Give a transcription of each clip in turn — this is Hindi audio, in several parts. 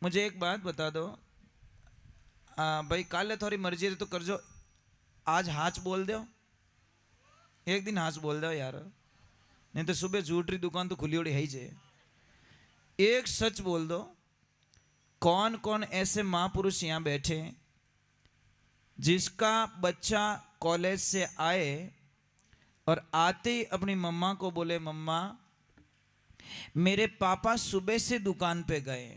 मुझे एक बात बता दो। भाई काले थोड़ी मर्जी है तो कर जो। आज हाच बोल दो, एक दिन हाच बोल दो यार, नहीं तो सुबह जूटरी दुकान तो खुली उड़ी है ही जे। एक सच बोल दो, कौन कौन ऐसे महापुरुष यहाँ बैठे हैं जिसका बच्चा कॉलेज से आए और आते ही अपनी मम्मा को बोले, मम्मा मेरे पापा सुबह से दुकान पे गए,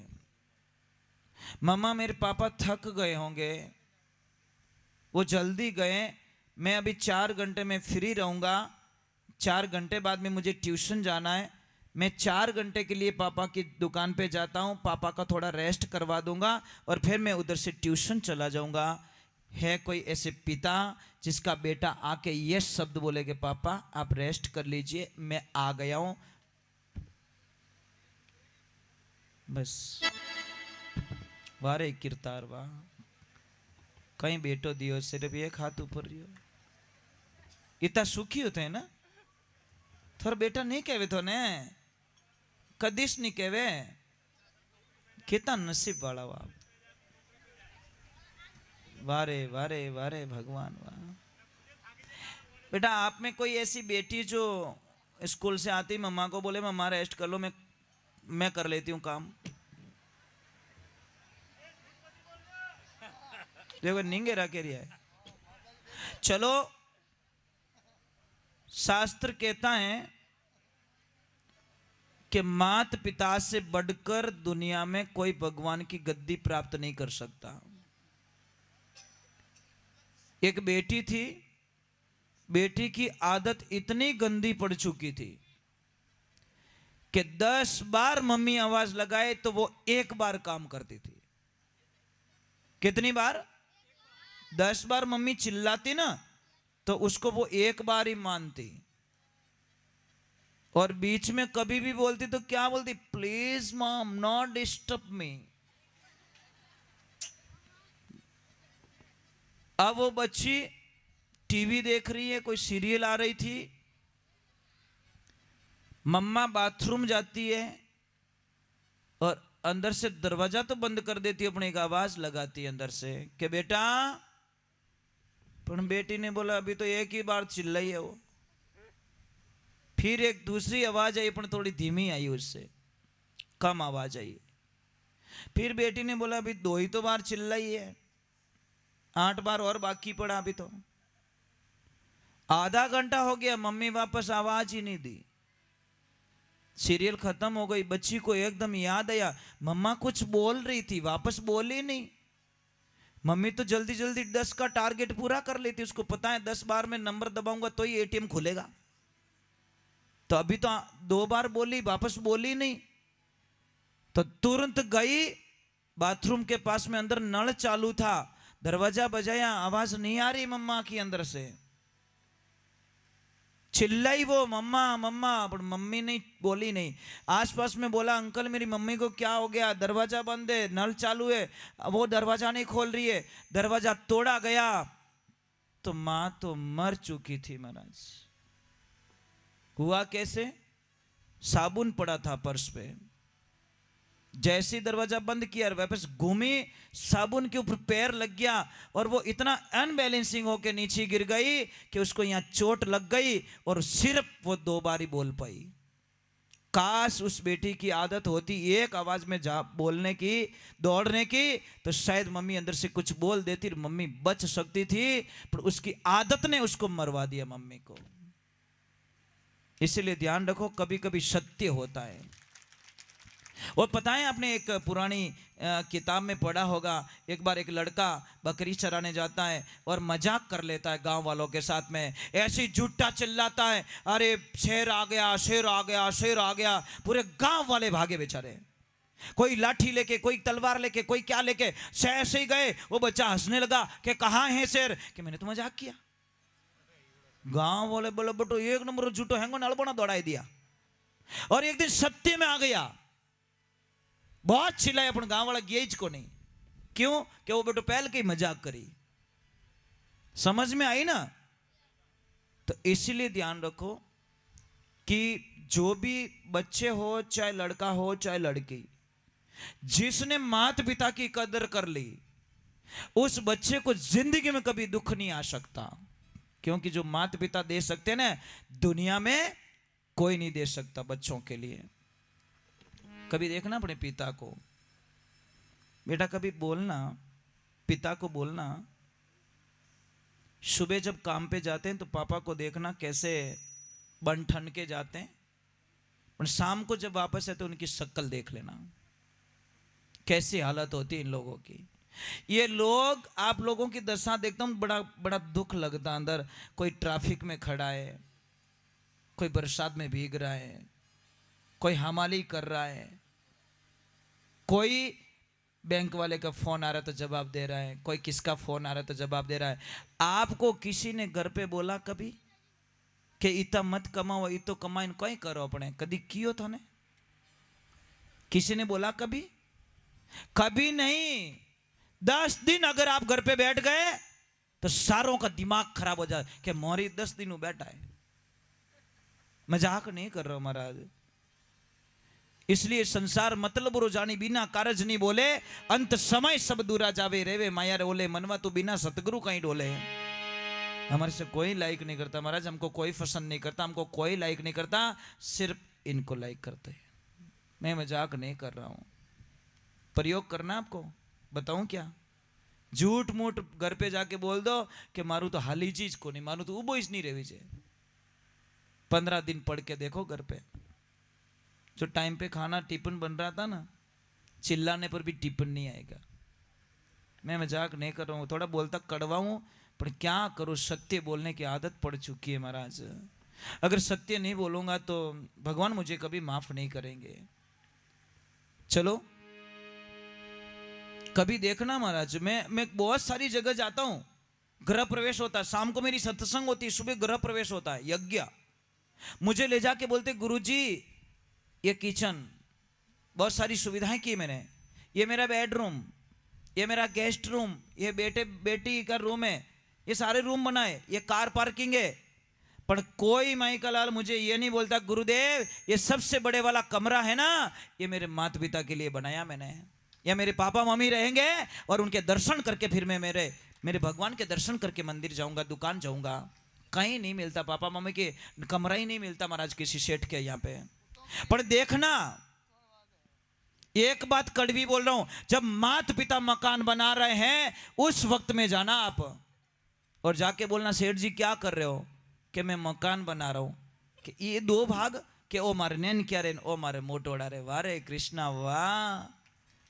मम्मा मेरे पापा थक गए होंगे, वो जल्दी गए, मैं अभी 4 घंटे में फ्री रहूँगा, 4 घंटे बाद में मुझे ट्यूशन जाना है, मैं 4 घंटे के लिए पापा की दुकान पे जाता हूँ, पापा का थोड़ा रेस्ट करवा दूंगा और फिर मैं उधर से ट्यूशन चला जाऊँगा। है कोई ऐसे पिता जिसका बेटा आके ये शब्द बोले कि पापा आप रेस्ट कर लीजिए, मैं आ गया हूँ? बस वारे किरतार वाह, कहीं बेटो दियो सिर्फ एक हाथ ऊपर रियो, इतना सुखी होते हैं ना। थोड़ा बेटा नहीं कहवे तो ने कदीश नहीं कहवे, कितना नसीब वाला वाह, वारे वारे वारे भगवान वाह। बेटा आप में कोई ऐसी बेटी जो स्कूल से आती मम्मा को बोले मम्मा रेस्ट कर लो, मैं कर लेती हूँ काम? देखो निंगे रखे रिया है। चलो शास्त्र कहता है कि माता पिता से बढ़कर दुनिया में कोई भगवान की गद्दी प्राप्त नहीं कर सकता। एक बेटी थी, बेटी की आदत इतनी गंदी पड़ चुकी थी कि 10 बार मम्मी आवाज लगाए तो वो एक बार काम करती थी। कितनी बार? 10 बार मम्मी चिल्लाती ना तो उसको वो एक बार ही मानती, और बीच में कभी भी बोलती तो क्या बोलती? Please mom not disturb me. अब वो बच्ची टीवी देख रही है, कोई सीरियल आ रही थी, मम्मा बाथरूम जाती है और अंदर से दरवाजा तो बंद कर देती है, अपने एक आवाज लगाती है अंदर से कि बेटा, पर बेटी ने बोला अभी तो एक ही बार चिल्लाई है वो। फिर एक दूसरी आवाज आई, पर थोड़ी धीमी आई, उससे कम आवाज आई। फिर बेटी ने बोला अभी 2 ही तो बार चिल्लाई है, 8 बार और बाकी पड़ा, अभी तो आधा घंटा हो गया, मम्मी वापस आवाज ही नहीं दी। सीरियल खत्म हो गई, बच्ची को एकदम याद आया मम्मा कुछ बोल रही थी, वापस बोली नहीं। मम्मी तो जल्दी जल्दी 10 का टारगेट पूरा कर लेती, उसको पता है 10 बार में नंबर दबाऊंगा तो ही एटीएम खुलेगा। तो अभी तो 2 बार बोली, वापस बोली नहीं, तो तुरंत गई बाथरूम के पास में, अंदर नल चालू था, दरवाजा बजाया, आवाज नहीं आ रही मम्मा की अंदर से, चिल्लाई वो मम्मा मम्मा, पर मम्मी नहीं बोली नहीं। आसपास में बोला अंकल मेरी मम्मी को क्या हो गया, दरवाजा बंद है, नल चालू है, वो दरवाजा नहीं खोल रही है। दरवाजा तोड़ा गया तो मां तो मर चुकी थी महाराज। हुआ कैसे? साबुन पड़ा था पर्स पे, जैसे दरवाजा बंद किया वापस घूमी, साबुन के ऊपर पैर लग गया और वो इतना अनबैलेंसिंग होकर नीचे गिर गई कि उसको यहां चोट लग गई और सिर्फ वो 2 बार ही बोल पाई। काश उस बेटी की आदत होती एक आवाज में जा बोलने की, दौड़ने की, तो शायद मम्मी अंदर से कुछ बोल देती, मम्मी बच सकती थी, पर उसकी आदत ने उसको मरवा दिया मम्मी को। इसलिए ध्यान रखो, कभी कभी सत्य होता है। और पता है आपने एक पुरानी किताब में पढ़ा होगा, एक बार एक लड़का बकरी चराने जाता है और मजाक कर लेता है गांव वालों के साथ में, ऐसी झूठा चिल्लाता है अरे शेर आ गया शेर आ गया शेर आ गया। पूरे गांव वाले भागे बेचारे, कोई लाठी लेके, कोई तलवार लेके, कोई क्या लेके, ऐसे ही गए। वो बच्चा हंसने लगा कि कहाँ है शेर, कि मैंने तो मजाक किया। गांव वाले बोले बटो एक नंबर झूठो हैंगो नलबोना दौड़ाई दिया। और एक दिन सत्य में आ गया, बहुत चिल्लाए, अपन गांव वाला गेज को नहीं, क्यों? कि वो बेटो पहल के मजाक करी। समझ में आई ना? तो इसीलिए ध्यान रखो कि जो भी बच्चे हो, चाहे लड़का हो चाहे लड़की, जिसने माता पिता की कदर कर ली उस बच्चे को जिंदगी में कभी दुख नहीं आ सकता, क्योंकि जो माता पिता दे सकते हैं ना, दुनिया में कोई नहीं दे सकता बच्चों के लिए। कभी देखना अपने पिता को, बेटा कभी बोलना, पिता को बोलना, सुबह जब काम पे जाते हैं तो पापा को देखना कैसे बन ठन के जाते हैं, पर शाम को जब वापस आते तो उनकी शक्ल देख लेना, कैसी हालत होती है इन लोगों की। ये लोग, आप लोगों की दशा देखता हूं, बड़ा बड़ा दुख लगता अंदर। कोई ट्रैफिक में खड़ा है, कोई बरसात में भीग रहा है, कोई हमाली कर रहा है, कोई बैंक वाले का फोन आ रहा है तो जवाब दे रहा है, कोई किसका फोन आ रहा है तो जवाब दे रहा है। आपको किसी ने घर पे बोला कभी कि इतना मत कमाओ, इतो कमाइन कोई करो अपने, कभी कियो था ने? किसी ने बोला कभी? कभी नहीं। 10 दिन अगर आप घर पे बैठ गए तो सारों का दिमाग खराब हो जाए कि मोरी 10 दिन बैठा है। मजाक नहीं कर रहा हूं महाराज। इसलिए संसार मतलब रो जानी बिना कारज नहीं बोले, अंत समय सब दूरा जावे रेवे माया रे ओले, मनवा तो बिना सतगुरु कहीं डोले। हमारे से कोई लाइक नहीं करता महाराज, हमको कोई पसंद नहीं करता, हमको कोई लाइक नहीं करता, सिर्फ इनको लाइक करते हैं। मैं मजाक नहीं कर रहा हूं। प्रयोग करना आपको बताऊं क्या? झूठ मूठ घर पे जाके बोल दो कि मारू तो हाली चीज को नहीं, मारू तो उबो नहीं रेवी छे। 15 दिन पढ़ के देखो घर पे, जो टाइम पे खाना टिफिन बन रहा था ना, चिल्लाने पर भी टिफिन नहीं आएगा। मैं मजाक नहीं कर रहा हूँ, थोड़ा बोलता कड़वा हूँ, पर क्या करूँ, सत्य बोलने की आदत पड़ चुकी है महाराज। अगर सत्य नहीं बोलूंगा तो भगवान मुझे कभी माफ नहीं करेंगे। चलो कभी देखना महाराज, मैं बहुत सारी जगह जाता हूँ, गृह प्रवेश होता है, शाम को मेरी सत्संग होती है, सुबह गृह प्रवेश होता है, यज्ञ। मुझे ले जाके बोलते गुरुजी ये किचन, बहुत सारी सुविधाएं की मैंने, ये मेरा बेडरूम, ये मेरा गेस्ट रूम, ये बेटे बेटी का रूम है, ये सारे रूम बनाए, ये कार पार्किंग है। पर कोई माइका लाल मुझे ये नहीं बोलता गुरुदेव ये सबसे बड़े वाला कमरा है ना, ये मेरे माता पिता के लिए बनाया मैंने, या मेरे पापा मम्मी रहेंगे और उनके दर्शन करके फिर मैं मेरे भगवान के दर्शन करके मंदिर जाऊंगा, दुकान जाऊंगा। कहीं नहीं मिलता, पापा मम्मी के कमरा ही नहीं मिलता महाराज किसी सेठ के यहाँ पे। पर देखना, एक बात कड़वी बोल रहा हूं, जब माता पिता मकान बना रहे हैं उस वक्त में जाना आप और जाके बोलना सेठ जी क्या कर रहे हो, कि मैं मकान बना रहा हूं, कि ये 2 भाग, कि ओ मारे नैन क्या रे, ओ मारे मोटोड़ा रे, वारे कृष्णा वाह।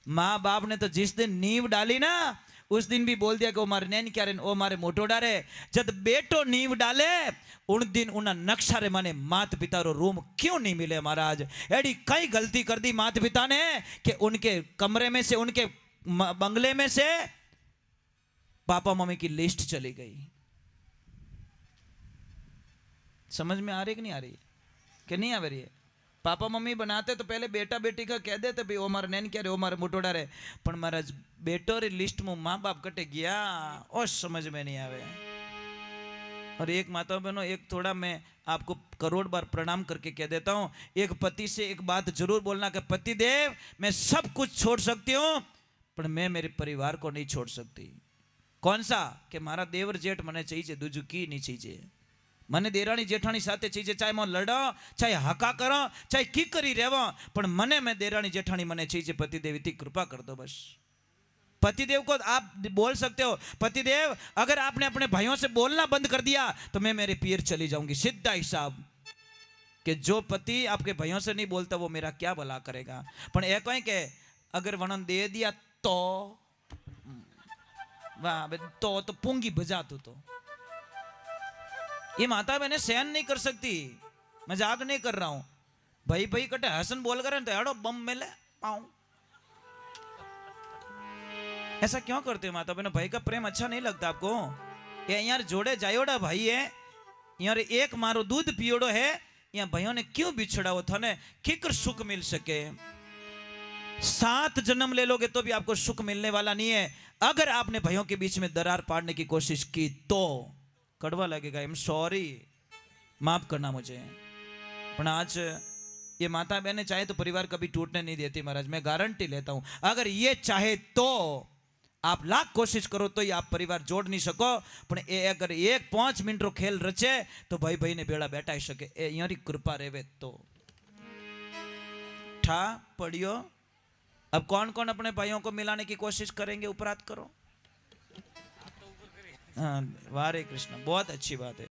माँ बाप ने तो जिस दिन नींव डाली ना उस दिन भी बोल दिया कि ओ मारे नैन क्या रे, ओ मारे मोटोड़ा रे। जब बेटो नींव डाले उन दिन उन नक्शा रे माने माता पिता रो रूम क्यों नहीं मिले महाराज। एडी कई गलती कर दी माता पिता ने कि उनके कमरे में से, उनके बंगले में से पापा मम्मी की लिस्ट चली गई। समझ में आ रही कि नहीं आ रही? कि नहीं आ रही है? पापा मम्मी बनाते तो पहले बेटा बेटी का कह देते भाई ओ मारे नैन क्या रे, ओ मारे मोटोड़ा रे, पर महाराज बेटो रे लिस्ट में माँ बाप कटे गया और समझ में नहीं आवे। और एक माता बहनों, एक थोड़ा मैं आपको करोड़ बार प्रणाम करके कह देता हूँ, एक पति से एक बात जरूर बोलना कि पति देव मैं सब कुछ छोड़ सकती हूँ पर मैं मेरे परिवार को नहीं छोड़ सकती। कौन सा? कि मारा देवर जेठ मने चाहिए, दूजू की नहीं चाहिए, मने देराणी जेठाणी साथे चाहिए, चाहे मैं लड़ा, चाहे हका करो, चाहे की करी रहवा, पर मने मैं देराणी जेठाणी मने चाहिए। पतिदेव इतनी कृपा कर दो बस। पतिदेव को आप बोल सकते हो, पतिदेव अगर आपने अपने भाइयों से बोलना बंद कर दिया तो मैं मेरे पीर चली जाऊंगी, सीधा हिसाब। कि जो पति आपके भाइयों से नहीं बोलता वो मेरा क्या भला करेगा। पर एक है कि अगर वर्णन दे दिया तो वाह, तो पूंगी बजा तो ये माता बहने सहन नहीं कर सकती। मजाक नहीं कर रहा हूं। भाई भाई कटे हसन बोल कर तो हेड़ो बम मिले पाऊं, ऐसा क्यों करते हो माता बहनों? भाई का प्रेम अच्छा नहीं लगता आपको? ये यार जोड़े जायोड़ा भाई है, यार एक मारो दूध पियोड़ो है, यहाँ भाइयों ने क्यों बिछड़ा हो था ने किकर सुख मिल सके। 7 जन्म ले लोगे तो भी आपको सुख मिलने वाला नहीं है। अगर आपने भाइयों के बीच में दरार पाड़ने की कोशिश की तो कड़वा लगेगा। आई एम सॉरी, माफ करना मुझे। पर आज ये माता बहनें चाहे तो परिवार कभी टूटने नहीं देती महाराज, मैं गारंटी लेता हूं। अगर ये चाहे तो आप लाख कोशिश करो तो ये आप परिवार जोड़ नहीं सको, पण ए अगर 1-5 मिनट रो खेल रचे तो भाई भाई ने बेड़ा बैठाई सके, ए यारी कृपा रेवे तो। ठा पढ़ियो। अब कौन कौन अपने भाइयों को मिलाने की कोशिश करेंगे, उपरात करो। हाँ, वारे कृष्ण, बहुत अच्छी बात है।